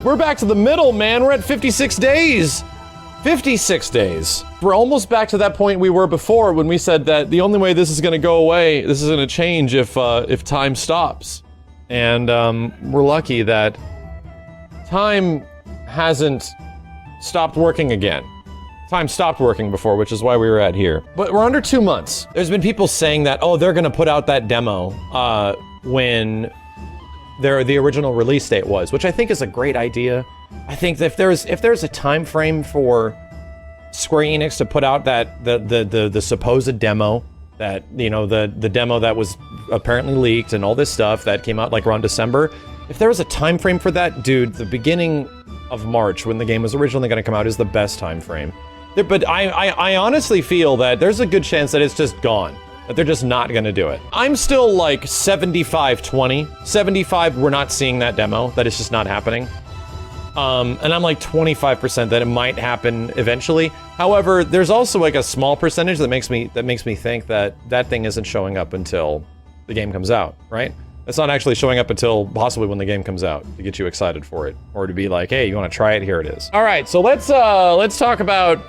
We're back to the middle, man. We're at 56 days. 56 days. We're almost back to that point we were before when we said that the only way this is gonna go away, this is gonna change if time stops. And we're lucky that time hasn't stopped working again. Time stopped working before, which is why we were at here. But we're under 2 months. There's been people saying that, oh, they're gonna put out that demo when the original release date was, which I think is a great idea. I think that if there's a time frame for Square Enix to put out that the supposed demo, that, you know, the demo that was apparently leaked and all this stuff that came out like around December, if there was a time frame for that, dude, the beginning of March when the game was originally going to come out is the best time frame. But I honestly feel that there's a good chance that it's just gone. That they're just not gonna do it. I'm still like 75-20. 75, we're not seeing that demo, that it's just not happening. And I'm like 25% that it might happen eventually. However, there's also like a small percentage that makes me think that that thing isn't showing up until the game comes out, right? It's not actually showing up until possibly when the game comes out to get you excited for it, or to be like, hey, you wanna try it? Here it is. All right, so let's talk about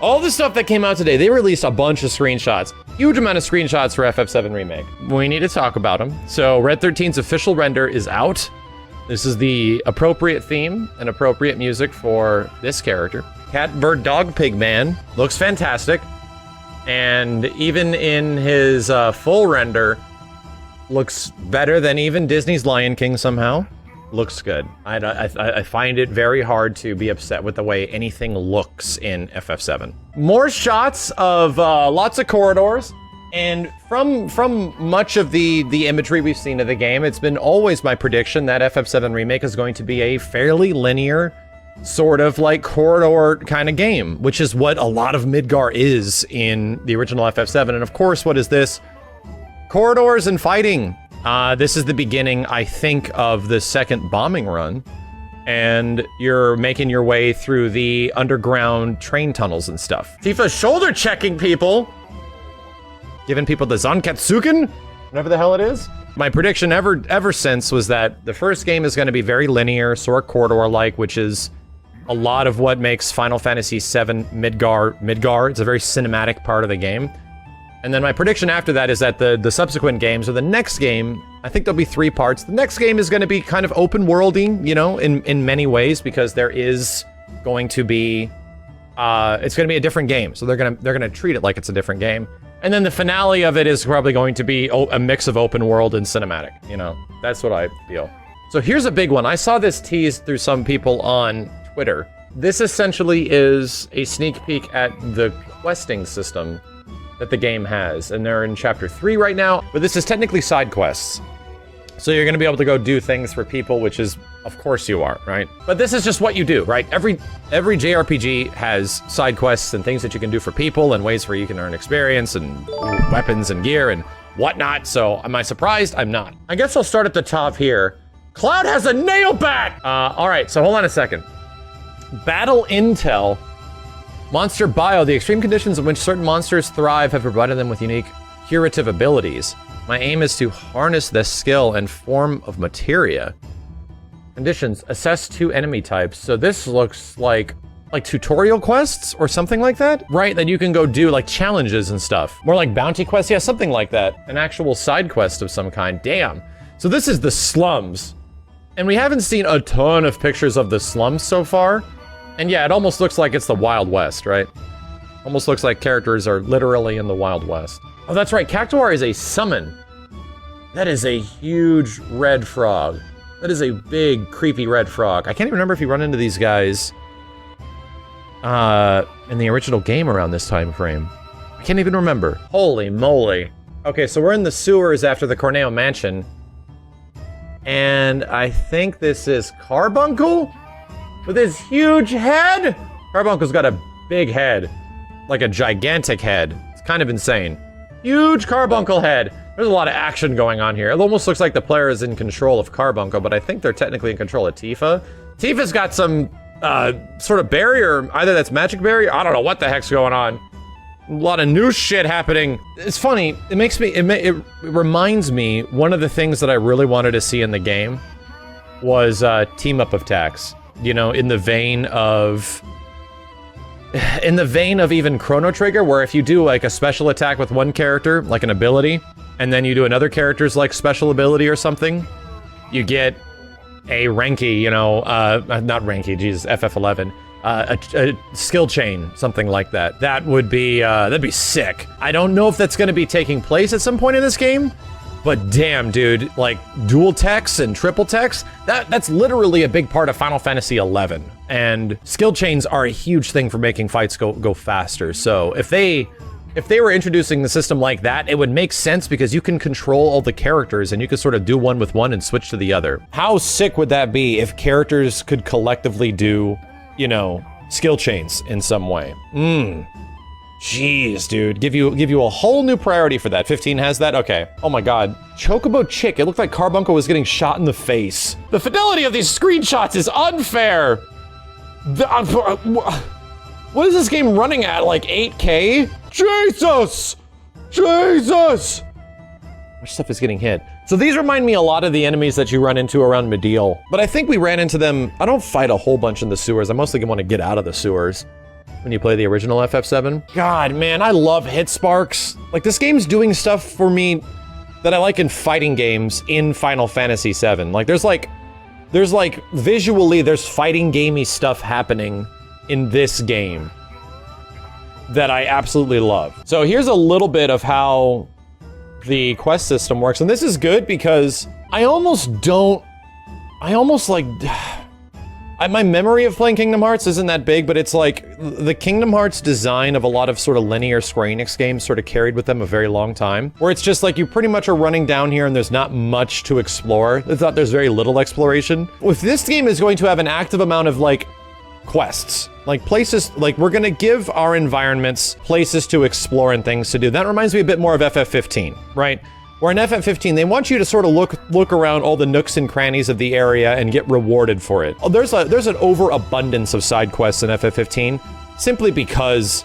all the stuff that came out today. They released a bunch of screenshots. Huge amount of screenshots for FF7 Remake. We need to talk about them. So Red 13's official render is out. This is the appropriate theme and appropriate music for this character. Cat, bird, dog, pig man looks fantastic. And even in his full render, looks better than even Disney's Lion King somehow. Looks good. I find it very hard to be upset with the way anything looks in FF7. More shots of lots of corridors, and from much of the imagery we've seen of the game, it's been always my prediction that FF7 Remake is going to be a fairly linear, sort of like corridor kind of game, which is what a lot of Midgar is in the original FF7. And of course, what is this? Corridors and fighting. This is the beginning, I think, of the second bombing run, and you're making your way through the underground train tunnels and stuff. Tifa's shoulder checking people, giving people the Zankatsuken, whatever the hell it is. My prediction ever since was that the first game is going to be very linear, sort of corridor-like, which is a lot of what makes Final Fantasy VII Midgar. It's a very cinematic part of the game. And then my prediction after that is that the subsequent games, or the next game, I think there'll be 3 parts. The next game is going to be kind of open worlding, you know, in many ways, because there is going to be, it's going to be a different game. So they're gonna treat it like it's a different game. And then the finale of it is probably going to be a mix of open world and cinematic, you know. That's what I feel. So here's a big one. I saw this teased through some people on Twitter. This essentially is a sneak peek at the questing system that the game has, and they're in chapter 3 right now, but this is technically side quests. So you're gonna be able to go do things for people, which is, of course you are, right? But this is just what you do, right? Every JRPG has side quests and things that you can do for people and ways where you can earn experience and weapons and gear and whatnot. So am I surprised? I'm not. I guess I'll start at the top here. Cloud has a nail bat! All right, so hold on a second. Battle Intel. Monster Bio, the extreme conditions in which certain monsters thrive have provided them with unique curative abilities. My aim is to harness this skill and form of materia. Conditions, assess 2 enemy types. So this looks like tutorial quests or something like that? Right, that you can go do like challenges and stuff. More like bounty quests, yeah, something like that. An actual side quest of some kind, damn. So this is the slums. And we haven't seen a ton of pictures of the slums so far. And yeah, it almost looks like it's the Wild West, right? Almost looks like characters are literally in the Wild West. Oh, that's right, Cactuar is a summon. That is a huge red frog. That is a big, creepy red frog. I can't even remember if you run into these guys in the original game around this time frame. I can't even remember. Holy moly. Okay, so we're in the sewers after the Corneo Mansion. And I think this is Carbuncle? With his huge head? Carbuncle's got a big head. Like a gigantic head. It's kind of insane. Huge Carbuncle head. There's a lot of action going on here. It almost looks like the player is in control of Carbuncle, but I think they're technically in control of Tifa. Tifa's got some sort of barrier. Either that's magic barrier. I don't know what the heck's going on. A lot of new shit happening. It's funny. It makes me, it reminds me, one of the things that I really wanted to see in the game was team-up attacks. You know, in the vein of even Chrono Trigger, where if you do like a special attack with one character, like an ability, and then you do another character's like special ability or something, you get a Renki, you know, not Renki, Jesus, FF11, a skill chain, something like that. That would be, that'd be sick. I don't know if that's gonna be taking place at some point in this game, but damn, dude, like dual techs and triple techs, that's literally a big part of Final Fantasy XI. And skill chains are a huge thing for making fights go faster. So if they were introducing the system like that, it would make sense because you can control all the characters and you can sort of do one with one and switch to the other. How sick would that be if characters could collectively do, you know, skill chains in some way? Jeez, dude. Give you a whole new priority for that. 15 has that? Okay. Oh my god. Chocobo Chick. It looked like Carbuncle was getting shot in the face. The fidelity of these screenshots is unfair. What is this game running at? Like 8K? Jesus! Jesus! Much stuff is getting hit. So these remind me a lot of the enemies that you run into around Mediel. But I think we ran into them. I don't fight a whole bunch in the sewers. I mostly want to get out of the sewers when you play the original FF7. God, man, I love hit sparks. Like, this game's doing stuff for me that I like in fighting games in Final Fantasy VII. Like, there's visually, there's fighting gamey stuff happening in this game that I absolutely love. So here's a little bit of how the quest system works. And this is good because my memory of playing Kingdom Hearts isn't that big, but it's like the Kingdom Hearts design of a lot of sort of linear Square Enix games sort of carried with them a very long time, where it's just like you pretty much are running down here and there's not much to explore. I thought there's very little exploration. If this game is going to have an active amount of like quests, like places, like we're gonna give our environments places to explore and things to do. That reminds me a bit more of FF15, right? Where in FF15, they want you to sort of look around all the nooks and crannies of the area and get rewarded for it. There's an overabundance of side quests in FF15, simply because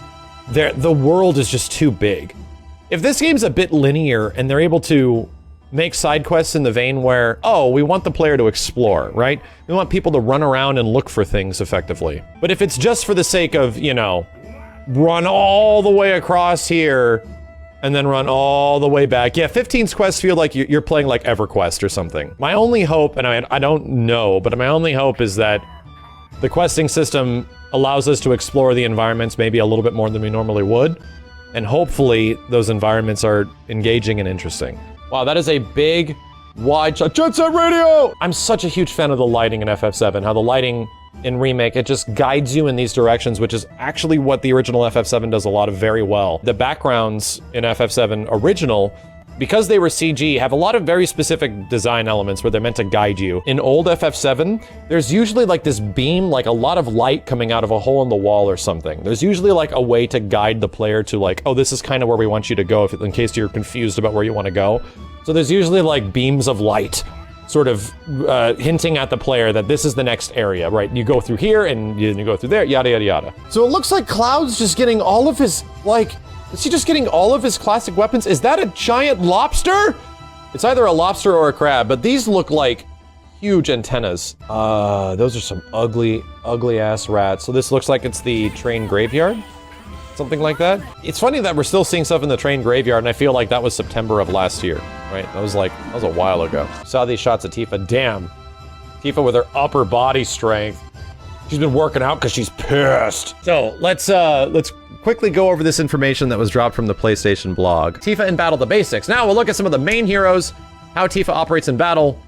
the world is just too big. If this game's a bit linear and they're able to make side quests in the vein where, oh, we want the player to explore, right? We want people to run around and look for things effectively. But if it's just for the sake of, you know, run all the way across here and then run all the way back. Yeah, 15's quests feel like you're playing like EverQuest or something. My only hope, and I don't know, but my only hope is that the questing system allows us to explore the environments maybe a little bit more than we normally would. And hopefully those environments are engaging and interesting. Wow, that is a big, wide shot. Jet Set Radio! I'm such a huge fan of the lighting in FF7, how the lighting in Remake, it just guides you in these directions, which is actually what the original FF7 does a lot of very well. The backgrounds in FF7 original, because they were CG, have a lot of very specific design elements where they're meant to guide you. In old FF7, there's usually like this beam, like a lot of light coming out of a hole in the wall or something. There's usually like a way to guide the player to like, oh, this is kind of where we want you to go, in case you're confused about where you want to go. So there's usually like beams of light sort of hinting at the player that this is the next area, right? You go through here and you go through there, yada, yada, yada. So it looks like Cloud's just getting all of his, like, is he just getting all of his classic weapons? Is that a giant lobster? It's either a lobster or a crab, but these look like huge antennas. Those are some ugly, ugly ass rats. So this looks like it's the train graveyard, something like that. It's funny that we're still seeing stuff in the train graveyard, and I feel like that was September of last year, right? That was a while ago. Saw these shots of Tifa. Damn. Tifa with her upper body strength. She's been working out because she's pissed. So let's quickly go over this information that was dropped from the PlayStation blog. Tifa in battle, the basics. Now we'll look at some of the main heroes, how Tifa operates in battle.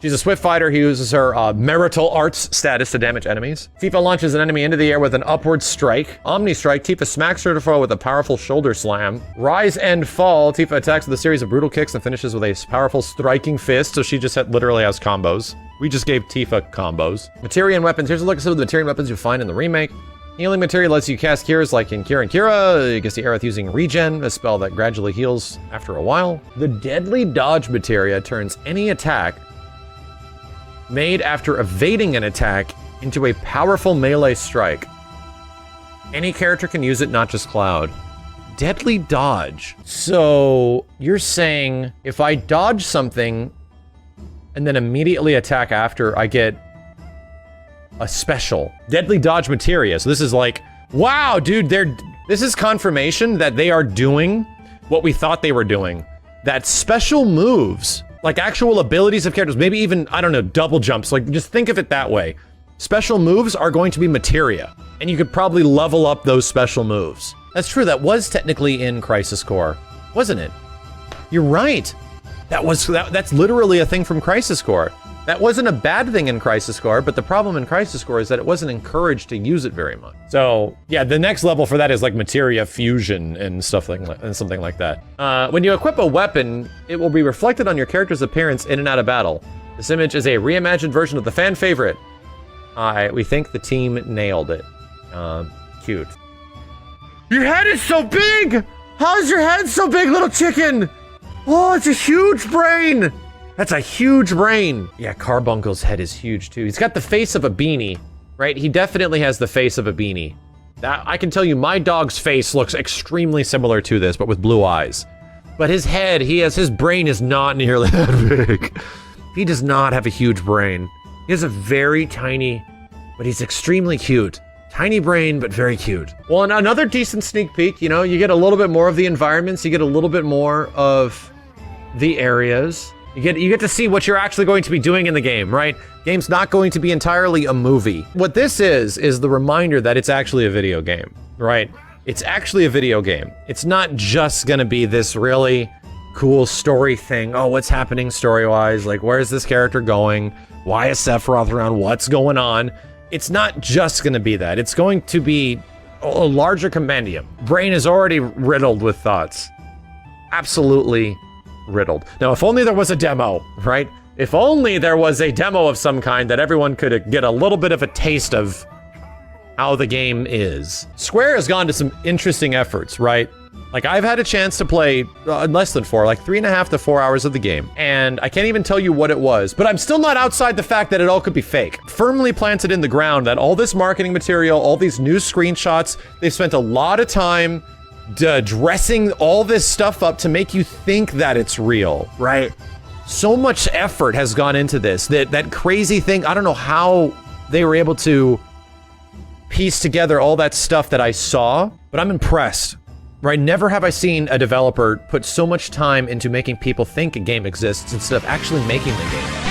She's a swift fighter who uses her marital arts status to damage enemies. Tifa launches an enemy into the air with an upward strike. Omni Strike, Tifa smacks her to foe with a powerful shoulder slam. Rise and Fall, Tifa attacks with a series of brutal kicks and finishes with a powerful striking fist, so she just literally has combos. We just gave Tifa combos. Materia and weapons. Here's a look at some of the materia weapons you'll find in the remake. Healing materia lets you cast cures like in Kira and Kira. You can see Aerith using Regen, a spell that gradually heals after a while. The deadly dodge materia turns any attack made after evading an attack into a powerful melee strike. Any character can use it, not just Cloud. Deadly dodge. So you're saying if I dodge something and then immediately attack after, I get a special. Deadly dodge materia. So this is like, wow, dude, this is confirmation that they are doing what we thought they were doing. That special moves, like actual abilities of characters, maybe even, I don't know, double jumps, like just think of it that way. Special moves are going to be materia, and you could probably level up those special moves. That's true, that was technically in Crisis Core, wasn't it? You're right. That's literally a thing from Crisis Core. That wasn't a bad thing in Crisis Core, but the problem in Crisis Core is that it wasn't encouraged to use it very much. So yeah, the next level for that is like materia fusion and stuff like and something like that. When you equip a weapon, it will be reflected on your character's appearance in and out of battle. This image is a reimagined version of the fan favorite. We think the team nailed it. Cute. Your head is so big! How's your head so big, little chicken? Oh, it's a huge brain! That's a huge brain. Yeah, Carbuncle's head is huge too. He's got the face of a beanie, right? He definitely has the face of a beanie. I can tell you my dog's face looks extremely similar to this, but with blue eyes. But his head, his brain is not nearly that big. He does not have a huge brain. He has a very tiny, but he's extremely cute. Tiny brain, but very cute. Well, and another decent sneak peek, you know, you get a little bit more of the environments, you get a little bit more of the areas. You get to see what you're actually going to be doing in the game, right? Game's not going to be entirely a movie. What this is the reminder that it's actually a video game, right? It's actually a video game. It's not just gonna be this really cool story thing. Oh, what's happening story-wise? Like, where's this character going? Why is Sephiroth around? What's going on? It's not just gonna be that. It's going to be a larger compendium. Brain is already riddled with thoughts. Absolutely riddled. Now, if only there was a demo, right? If only there was a demo of some kind that everyone could get a little bit of a taste of how the game is. Square has gone to some interesting efforts, right? Like, I've had a chance to play less than 4, like 3.5 to 4 hours of the game, and I can't even tell you what it was, but I'm still not outside the fact that it all could be fake. Firmly planted in the ground that all this marketing material, all these new screenshots, they've spent a lot of time dressing all this stuff up to make you think that it's real, right? So much effort has gone into this. That crazy thing, I don't know how they were able to piece together all that stuff that I saw, but I'm impressed, right? Never have I seen a developer put so much time into making people think a game exists instead of actually making the game.